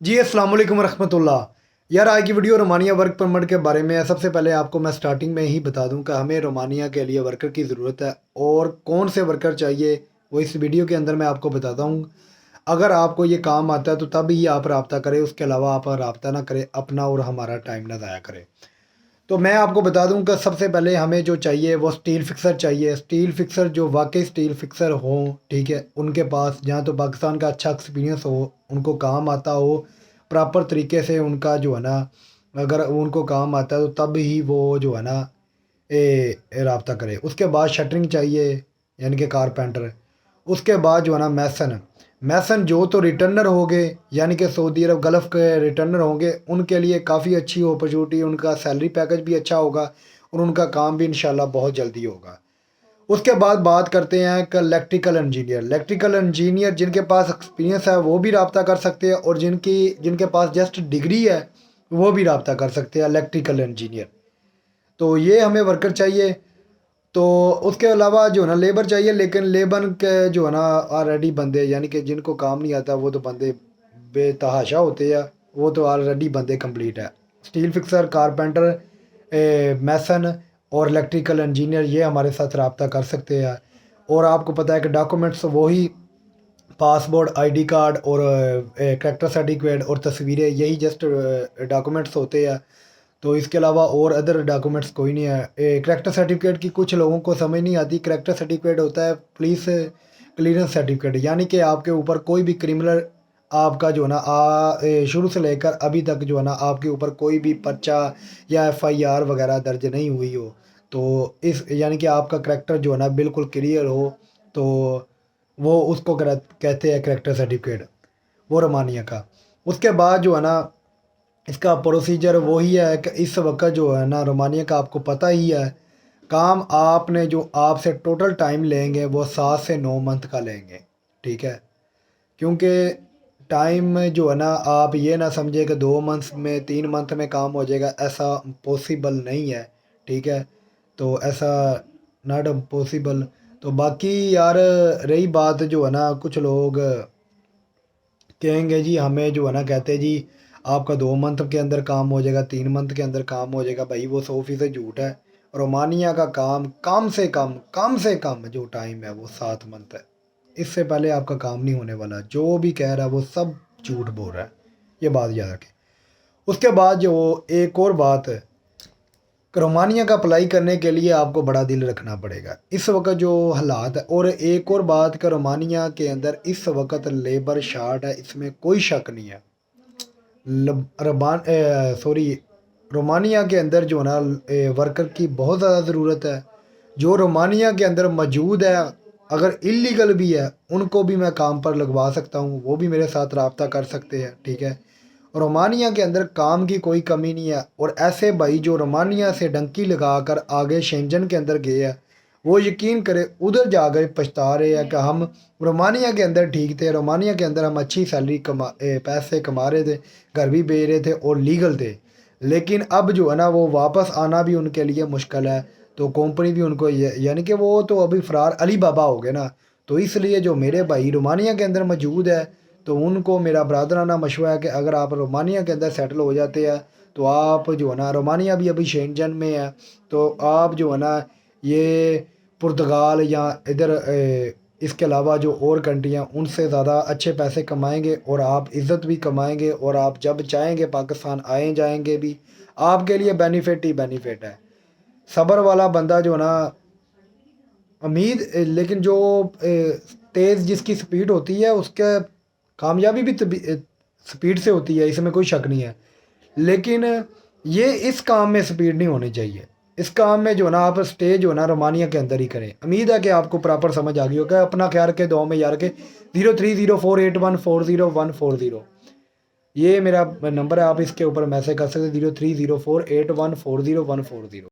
जी अस्सलाम वालेकुम रहमतुल्लाह। यार आज की वीडियो रोमानिया वर्क परमिट के बारे में है। सबसे पहले आपको मैं स्टार्टिंग में ही बता दूं कि हमें रोमानिया के लिए वर्कर की ज़रूरत है और कौन से वर्कर चाहिए वो इस वीडियो के अंदर मैं आपको बताता हूं। अगर आपको ये काम आता है तो तब ही आप रब्ता करें, उसके अलावा आप रब्ता ना करें, अपना और हमारा टाइम ना ज़ाया करें। तो मैं आपको बता दूं कि सबसे पहले हमें जो चाहिए वो स्टील फिक्सर चाहिए। स्टील फिक्सर जो वाकई स्टील फिक्सर हो, ठीक है, उनके पास जहाँ तो पाकिस्तान का अच्छा एक्सपीरियंस हो, उनको काम आता हो प्रॉपर तरीके से, उनका जो है ना, अगर उनको काम आता है तो तब ही वो जो है ना रब्ता करे। उसके बाद शटरिंग चाहिए, यानी कि कारपेंटर। उसके बाद जो है ना मैसन। मैसन जो तो रिटर्नर हो गए, यानी कि सऊदी अरब गल्फ़ के रिटर्नर होंगे, उनके लिए काफ़ी अच्छी अपॉर्चुनिटी, उनका सैलरी पैकेज भी अच्छा होगा और उनका काम भी इंशाल्लाह बहुत जल्दी होगा। उसके बाद बात करते हैं कि इलेक्ट्रिकल इंजीनियर। इलेक्ट्रिकल इंजीनियर जिनके पास एक्सपीरियंस है वो भी रब्ता कर सकते हैं, और जिनके पास जस्ट डिग्री है वो भी रब्ता कर सकते हैं इलेक्ट्रिकल इंजीनियर। तो ये हमें वर्कर चाहिए। तो उसके अलावा जो है ना लेबर चाहिए, लेकिन लेबर के जो है ना ऑलरेडी बंदे, यानी कि जिनको काम नहीं आता वो तो बंदे बेतहाशा होते हैं, वो तो ऑलरेडी बंदे कंप्लीट है। स्टील फिक्सर, कारपेंटर, मैसन और इलेक्ट्रिकल इंजीनियर ये हमारे साथ रब्ता कर सकते हैं। और आपको पता है कि डॉक्यूमेंट्स वही पासपोर्ट, आईडी कार्ड और कैरेक्टर सर्टिफिकेट और तस्वीरें, यही जस्ट डॉक्यूमेंट्स होते हैं। तो इसके अलावा और अदर डॉक्यूमेंट्स कोई नहीं है। करैक्टर सर्टिफिकेट की कुछ लोगों को समझ नहीं आती। करैक्टर सर्टिफिकेट होता है पुलिस क्लियरेंस सर्टिफिकेट, यानी कि आपके ऊपर कोई भी क्रिमिनल आपका जो है ना शुरू से लेकर अभी तक जो है ना आपके ऊपर कोई भी पर्चा या एफआईआर वगैरह दर्ज नहीं हुई हो। तो इस यानी कि आपका करैक्टर जो है ना बिल्कुल क्लियर हो, तो वो उसको कहते हैं करैक्टर सर्टिफिकेट, वो रोमानिया का। उसके बाद जो है ना इसका प्रोसीजर वही है कि इस वक्त जो है ना रोमानिया का आपको पता ही है, काम आपने जो आपसे टोटल टाइम लेंगे वो 7 से 9 मंथ का लेंगे, ठीक है। क्योंकि टाइम जो है ना, आप ये ना समझे कि 2 मंथ में 3 मंथ में काम हो जाएगा, ऐसा पॉसिबल नहीं है, ठीक है। तो ऐसा नॉट पॉसिबल। तो बाकी यार रही बात जो है ना, कुछ लोग कहेंगे जी, हमें जो है ना कहते जी आपका 2 मंथ के अंदर काम हो जाएगा, 3 मंथ के अंदर काम हो जाएगा। भाई वो 100% झूठ है। रोमानिया का काम कम से कम जो टाइम है वो 7 मंथ है। इससे पहले आपका काम नहीं होने वाला। जो भी कह रहा है वो सब झूठ बोल रहा है, ये बात याद रखें। उसके बाद जो एक और बात है, रोमानिया का अप्लाई करने के लिए आपको बड़ा दिल रखना पड़ेगा इस वक्त जो हालात है। और एक और बात कि रोमानिया के अंदर इस वक्त लेबर शार्ट है, इसमें कोई शक नहीं है। सॉरी, रोमानिया के अंदर जो है ना वर्कर की बहुत ज़्यादा ज़रूरत है। जो रोमानिया के अंदर मौजूद है, अगर इलीगल भी है उनको भी मैं काम पर लगवा सकता हूँ, वो भी मेरे साथ रब्ता कर सकते हैं, ठीक है। रोमानिया के अंदर काम की कोई कमी नहीं है। और ऐसे भाई जो रोमानिया से डंकी लगा कर आगे शेंजन के अंदर गए हैं, वो यकीन करें उधर जा गए पछता रहे हैं कि हम रोमानिया के अंदर ठीक थे, रोमानिया के अंदर हम अच्छी सैलरी पैसे कमा रहे थे, घर भी भेज रहे थे और लीगल थे। लेकिन अब जो है ना वो वापस आना भी उनके लिए मुश्किल है। तो कंपनी भी उनको यानी कि वो तो अभी फ़रार अली बाबा हो गए ना। तो इसलिए जो मेरे भाई रोमानिया के अंदर मौजूद है, तो उनको मेरा ब्रादराना मशवरा है कि अगर आप रोमानिया के अंदर सेटल हो जाते हैं तो आप जो है ना, रोमानिया भी अभी शेंजन में है, तो आप जो है ना ये पुर्तगाल या इधर इसके अलावा जो और कंट्री हैं उनसे ज़्यादा अच्छे पैसे कमाएंगे और आप इज़्ज़त भी कमाएंगे, और आप जब चाहेंगे पाकिस्तान आए जाएंगे भी, आपके लिए बेनिफिट ही बेनिफिट है। सब्र वाला बंदा जो है ना, लेकिन जो तेज़ जिसकी स्पीड होती है उसके कामयाबी भी स्पीड से होती है, इसमें कोई शक नहीं है। लेकिन ये इस काम में स्पीड नहीं होनी चाहिए। इस काम में जो है ना आप स्टे जो है ना रोमानिया के अंदर ही करें। उम्मीद है कि आपको प्रॉपर समझ आ गई होगा। अपना ख्याल रखें, दुआ में यार के 03048140 ये मेरा नंबर है, आप इसके ऊपर मैसेज कर सकते हैं 03048140 140।